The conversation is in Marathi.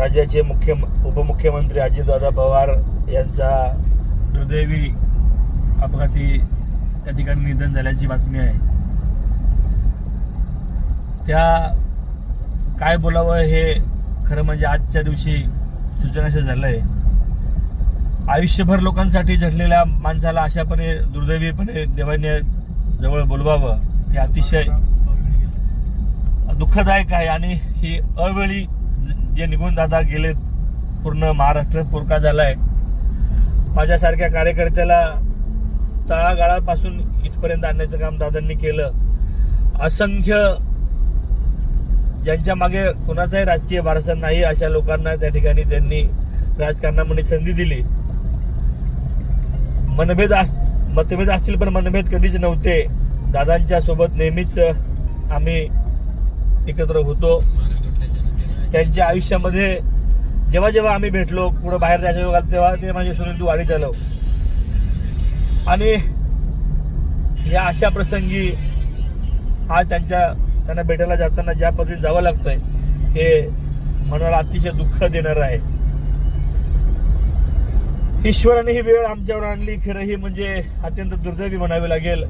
राज्याचे उपमुख्यमंत्री अजितदादा पवार यांचा दुर्दैवी अपघाती त्या ठिकाणी निधन झाल्याची बातमी आहे. त्या काय बोलावं हे खरं म्हणजे आजच्या दिवशी सूचनाचं झालं आहे. आयुष्यभर लोकांसाठी झटलेल्या माणसाला अशापणे दुर्दैवीपणे देवाने जवळ बोलवावं हे अतिशय दुःखदायक आहे. आणि ही अवेळी जे निघून दादा गेले, पूर्ण महाराष्ट्र पुरका झाला आहे. माझ्यासारख्या कार्यकर्त्याला तळागाळापासून इथपर्यंत आणण्याचं काम दादांनी केलं. असंख्य ज्यांच्या मागे कोणाचाही राजकीय वारसा नाही अशा लोकांना त्या ठिकाणी त्यांनी राजकारणामध्ये संधी दिली. मतभेद असतील पण मनभेद कधीच नव्हते. दादांच्या सोबत नेहमीच आम्ही एकत्र होतो. त्यांच्या आयुष्यामध्ये जेव्हा जेव्हा आम्ही भेटलो, पुढे बाहेर जायचं तेव्हा ते म्हणजे सुनील तू गाडी चालव. आणि या अशा प्रसंगी आज त्यांना भेटायला जाताना ज्या पद्धतीने जावं लागतंय हे मनाला अतिशय दुःख देणार आहे. ईश्वराने ही वेळ आमच्यावर आणली, खरं ही म्हणजे अत्यंत दुर्दैवी म्हणावी लागेल.